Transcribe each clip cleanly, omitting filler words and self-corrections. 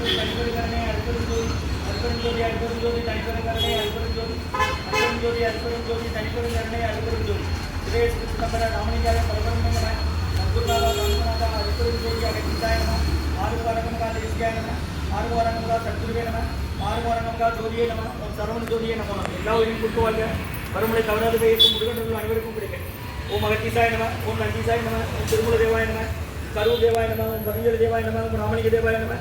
தனிப்பெருங்கருணை அருட்பெருஞ்சோதி அருட்பெருஞ்சோதி தனிப்பெருங்கருணை அருட்பெருஞ்சோதி தனிப்பெருங்கருணை அருட்பெருஞ்சோதி இதே சிதம்பர ராமலிங்காய பரபரம சத்குருநாதா சண்முகநாதா அருட்பெருஞ்சோதி அகத்திசாய நம ஆறுவாரகமகா தேசிகாய நம ஆறுவாரகமகா சத்குருவே நம ஆறுவாரகமகா ஜோதியே நம சரவண ஜோதியே நம எல்லா உயிரும் கொடுத்துவாங்க வருமுறை தவறாது பெய்யும் முருகன் அனைவருக்கும் கிடைக்கும் ஓம் அகத்திசாய நம ஓம் நந்திசாய நம ஓம் திருமூல தேவாய நம கரூர் தேவாய நம ஓம் பரஞ்சோதி தேவாய நம ஓம் ராமலிங்க தேவாய நம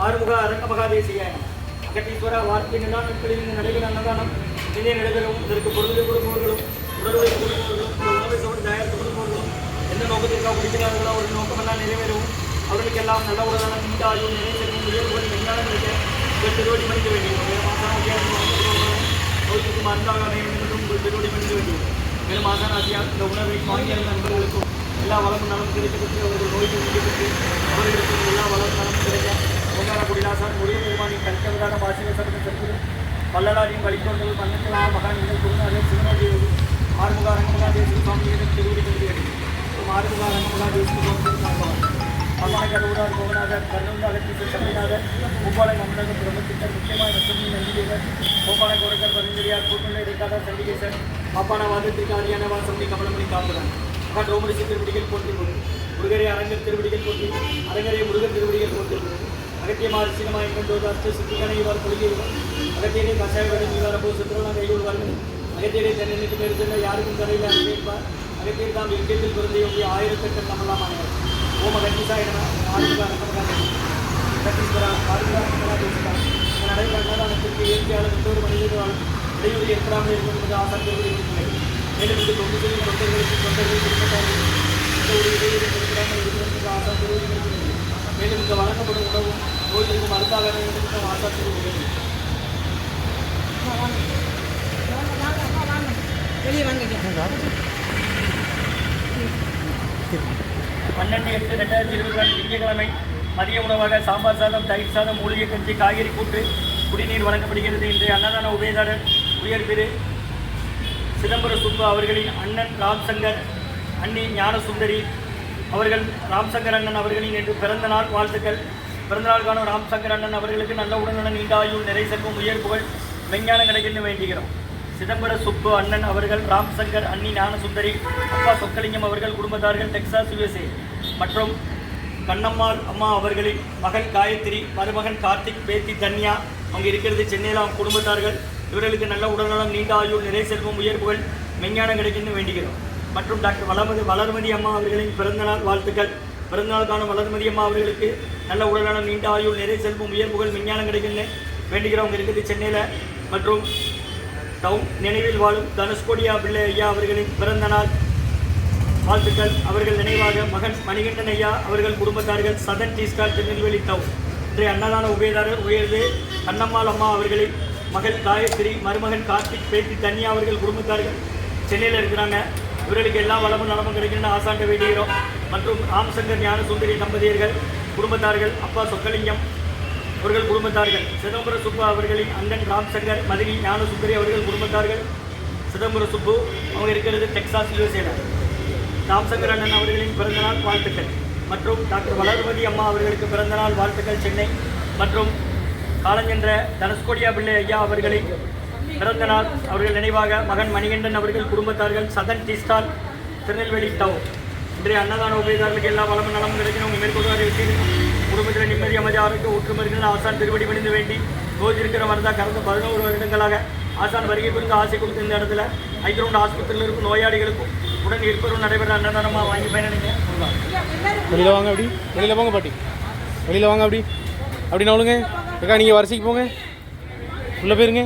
ஆறுமுக அரங்கமகா தேசிகாய நம அகத்தீஸ்வர வார்த்தை நிலா நாட்களில் இந்த நடைபெற அன்னதானம் இந்திய நடைபெறும் இதற்கு பொருளை கொடுப்பவர்களும் உடல்களை கொடுப்பவர்களும் இந்த உணவை சோடு தயாரித்து கொடுப்பவர்களும் எந்த நோக்கத்திற்காக குடிக்கிறார்களோ ஒரு நோக்கமெல்லாம் நிறைவேறும் அவர்களுக்கெல்லாம் நல்ல உடலான நீண்ட ஆய்வு நிறைவேறும் உயர்வுகள் விஞ்ஞானம் இருக்க திருவடி மணிக்க வேண்டியது நோய்க்கு மருந்தாக வேண்டும் உங்கள் திருவடி மணிக்க வேண்டியது மேலும் ஆசானாசியார் இந்த உணவை வாங்கிய நண்பர்களுக்கும் எல்லா வளமும் நலம் கிடைக்கப்பட்டு அவர்கள் நோய்க்கு முடிக்கப்பட்டு அவர்களுக்கு எல்லா வளமும் நலம் கிடைக்க ஓங்கார குடிலாசார் முருகபெருமானி கல்கவிதான வாசிக சரக சற்குரு வள்ளலாரின் வழித்தோன்றல் பன்னெண்டு மகான் நீங்கள் குருநாதர் சிவனாதேவி ஆறுமுக அரங்கமகா தேசிய சுவாமிகளின் திருவடி கொண்டு ஆறுமுக அரங்கமகா தேசிய சுவாமிகளின் அம்மான கருவூரார் கோகநாதர் கருணந்த அகத்தீசர் சபைநாதர் பூபாலை மமனகர் பிரம்மசித்தர் முக்கியமான நட்சத்திர நந்திதேவர் கோபால கோரகர் பரிந்துரையார் கூட்டுள்ள இடைக்காதர் சண்டிகேசர் பாப்பான வாதத்திற்கு ஆதியான வாசமணி கமலமணி காப்புதான் மகன் ரோமரிசி திருவடிகள் போற்றி போட்டு முருகரை அரங்கர் திருவடிகள் போற்றி அரங்கரை முருகர் திருவடிகள் போற்றி அகத்தியமார் சினமாய் கொண்டோது அஷ்ட சுத்திகனை இவ்வாறு கொள்கையுடன் அகத்தியனை கஷாயவரை இவ்வாறு போது சுற்றுலா கைகொள்வார்கள் அகத்தியரை தன்னிக்கு பேர் செல்ல யாருக்கும் தரையில் அறிவிப்பார் அகத்தியர் தாம் எங்கத்தில் பிறந்தைய ஆயிரத்தெட்டு நம்மலாம் ஆனார் ஓம் அகத்திசாய நம ஆறுமுக அரங்கமகா அகத்தீஸ்வரா ஆறுமுக அரங்கமகா தேசிகா இந்த நடைபெற அன்னதானத்திற்கு இயற்கையாளர் எந்தொரு மனிதர்களாலும் இடையூறு ஏற்படாமல் இருக்கும் என்பது ஆசாரியர்கள் இருக்கிறது மேலும் இந்த தொண்டுகளின் தொண்டர்களுக்கு தொண்டர்கள் குடும்பத்தார்கள் இந்த ஒரு இடையூறு ஏற்படாமல் இருக்கும் என்பது ஆசாரியர்கள் இருக்கிறது மேலும் இந்த வழங்கப்படும் உணவும் நோய்களுக்கு மருந்தாக வேண்டும் ஆசாரியர்கள் இருக்கிறது வெளியே வாங்க 12/8/2024 திங்கட்கிழமை மதிய உணவாக சாம்பார் சாதம் தயிர் சாதம் மூலிகை கஞ்சி காய்கறி கூட்டு குடிநீர் வழங்கப்படுகிறது. இன்றைய அன்னதான உபயதாரர் உயர் திரு சிதம்பர சுப்பு அவர்களின் அண்ணன் ராம்சங்கர் அண்ணி ஞானசுந்தரி அவர்கள் ராம்சங்கர் அண்ணன் அவர்களின் இன்று பிறந்த நாள் வாழ்த்துக்கள். பிறந்தநாள் காணும் ராம்சங்கர் அண்ணன் அவர்களுக்கு நல்ல உடல்நலன் நீண்டாயுள் நிறை செல்வம் உயர் புகழ் விஞ்ஞானம் கிடைக்கணும் வேண்டுகிறோம். சிதம்பர சுப்பு அண்ணன் அவர்கள் ராம்சங்கர் அண்ணி ஞானசுந்தரி அப்பா சொக்கலிங்கம் அவர்கள் குடும்பத்தார்கள் டெக்சாஸ் USA மற்றும் கண்ணம்மாள் அம்மா அவர்களின் மகன் காயத்ரி மருமகன் கார்த்திக் பேத்தி தன்யா அவங்க இருக்கிறது சென்னையில் அவங்க குடும்பத்தார்கள் இவர்களுக்கு நல்ல உடல்நலம் நீண்ட ஆயுள் நிறை செல்வம் உயர் புகழ் விஞ்ஞானம் கிடைக்கணும்னு வேண்டுகிறோம். மற்றும் டாக்டர் வளர்மதி அம்மா அவர்களின் பிறந்தநாள் வாழ்த்துக்கள். பிறந்தநாள் காணும் வளர்மதி அம்மா அவர்களுக்கு நல்ல உடல்நலம் நீண்ட ஆயுள் நிறை செல்வம் உயர் புகழ் விஞ்ஞானம் கிடைக்கணும்னு வேண்டுகிறோம். அவங்க இருக்கிறது சென்னையில். மற்றும் டவுன் நினைவில் வாழும் தனுஷ்கோடியா பிள்ளை ஐயா அவர்களின் பிறந்த நாள் வாழ்த்துக்கள். அவர்கள் நினைவாக மகன் மணிகண்டன் ஐயா அவர்கள் குடும்பத்தார்கள் சதன் டீஸ்டார் திருநெல்வேலி டவுன். இன்றைய அன்னதான உபயதாரர் உயர்ந்து கண்ணம்மாள் அம்மா அவர்களின் மகள் காயத்ரி மருமகன் கார்த்திக் பேத்தி தன்யா அவர்கள் குடும்பத்தார்கள் சென்னையில் இருக்கிறாங்க. இவர்களுக்கு எல்லா வளமும் நலமும் கிடைக்கணும்னு ஆசாண்ட வேண்டுகிறோம். மற்றும் ராமசங்கர் ஞானசுந்தரி தம்பதியர்கள் குடும்பத்தார்கள் அப்பா சொக்கலிங்கம் அவர்கள் குடும்பத்தார்கள். சிதம்பர சுப்பு அவர்களின் அண்ணன் ராம்சங்கர் மதினி ஞானசுந்தரி அவர்கள் குடும்பத்தார்கள். சிதம்பர சுப்பு அவங்க இருக்கிறது டெக்சாஸ் USA. ராம்சங்கர் அண்ணன் அவர்களின் பிறந்தநாள் வாழ்த்துக்கள். மற்றும் டாக்டர் வளர்மதி அம்மா அவர்களுக்கு பிறந்தநாள் வாழ்த்துக்கள் சென்னை. மற்றும் காலஞ்சென்ற தனுஷ்கோடியா பிள்ளை ஐயா அவர்களின் பிறந்த நாள் அவர்கள் நினைவாக மகன் மணிகண்டன் அவர்கள் குடும்பத்தார்கள் சதன் டீஸ்டால் திருநெல்வேலி டவுன். இன்றைய அன்னதான உபயதாரர்களுக்கு எல்லா வளமும் நலமும் கிடைக்கணும். மேற்கொள்வாரை வச்சு குடும்பத்தில் நிம்மதி அமைதி ஆரோக்கிய ஒற்றுமர்கள் ஆசான் திருவடி பணிந்து வேண்டி ரோஜிருக்கிற வரதா கடந்த 11 வருடங்களாக ஆசான் வருகை குறித்து ஆசை கொடுத்த இந்த இடத்துல ஐக்கிரவுண்ட் ஆஸ்பத்திரியில் இருக்கும் நோயாளிகளுக்கும் உடன் இருப்பவரும் நடைபெற அன்னதானமாக வாங்கி பயணிங்க. வெளியில் வாங்க, அப்படி வெளியில் போங்க பாட்டி, வெளியில் வாங்க, அப்படி அப்படின்னு அவளுங்க அக்கா நீங்கள் வரிசைக்கு போங்க, உள்ளே போயிருங்க.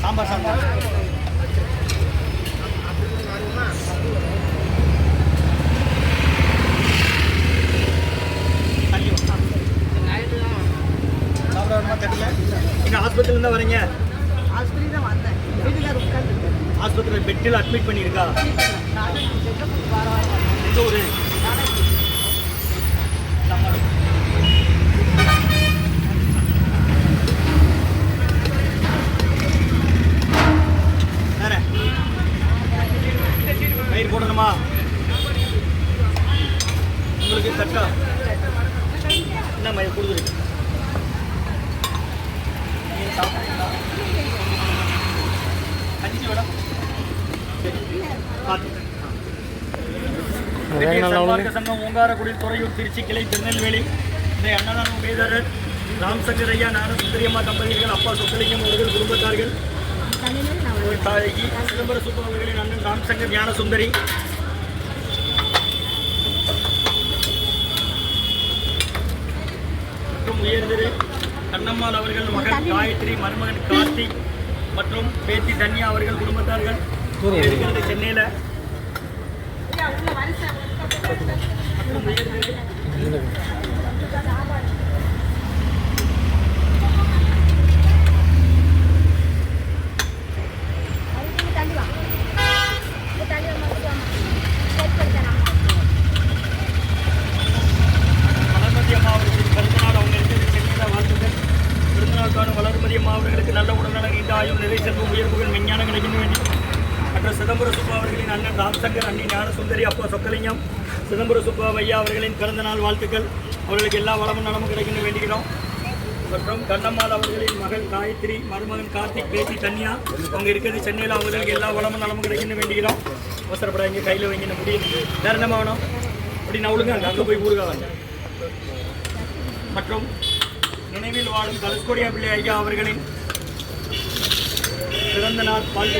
சாம்பார் சாம்பார் எங்கேருந்து வரீங்க? ஆஸ்பத்திரி தான் வந்தேன். வீட்டுக்காரர் உட்காந்துருக்காரு. ஆஸ்பத்திரியில் பெட்டில் அட்மிட் பண்ணியிருக்கா? நானும் செக்கப் வாரம் எந்த ஊர்? வேற பயிர் போடணுமா உங்களுக்கு? கட்டா என்ன மயில் கொடுத்துருக்கு? நீங்கள் சாப்பிட்றீங்களா? கஞ்சி வேணும். பார்த்து சங்கம் ஓங்காரக்குடி துறையூர் திருச்சி கிளை திருநெல்வேலி இன்றைய அன்னதான உபயதாரர் ராம்சங்கர் ஐயா ஞானசுந்தரியம்மா தம்பதிகள் அப்பா சொக்கலிங்கம் அவர்கள் குடும்பத்தார்கள் தாயகி சிதம்பர சுப்பு அவர்களின் அண்ணன் ராம்சங்கர் ஞானசுந்தரி மற்றும் உயர்திரு கண்ணம்மாள் அவர்கள் மகன் காயத்ரி மருமகன் கார்த்திக் மற்றும் பேத்தி தன்யா அவர்கள் குடும்பத்தார்கள் இருக்கிறது சென்னையில். மற்றும் உயர்திரு வளர்மதி அம்மா அவர்களுக்கு பிறந்தநாள், அவங்க இருக்கிறது சென்னையில். வாழ்த்துக்கள். பிறந்தநாளுக்கான வளர்மதி அம்மா அவர்களுக்கு நல்ல உடல்நலம், நீண்ட ஆயுள், நிறை செல்வம், உயர்வுகள், விஞ்ஞானம் கிடைக்க வேண்டும். மற்ற சிதம்பர சுப்பா அவர்களின் அண்ணன் ராம்சங்கர், அண்ணி ஞானசுந்தரி, அப்பா சொக்கலிங்கம், சிதம்பர சுப்பா ஐயா அவர்களின் பிறந்தநாள் வாழ்த்துக்கள். அவர்களுக்கு எல்லா வளமும் நலமும் கிடைக்கணும் வேண்டிக்கிறோம். மற்றும் கண்ணம்மாள் அவர்களின் மகள் காயத்ரி, மருமகன் கார்த்திக், பேத்தி தன்யா, அவங்க இருக்கிறது சென்னையில். அவர்களுக்கு எல்லா வளமும் நலமும் கிடைக்கணும் வேண்டிக்கிறோம். அவசரப்படாங்க, கையில் வைங்க முடியும். வேறு என்ன வேணும்? அப்படி நவுளுங்க, அங்கே போய் ஊருகாங்க. மற்றும் நினைவில் வாழும் கலஸ்கோடியா பிள்ளை ஐயா அவர்களின் பிறந்த நாள் வாழ்த்து.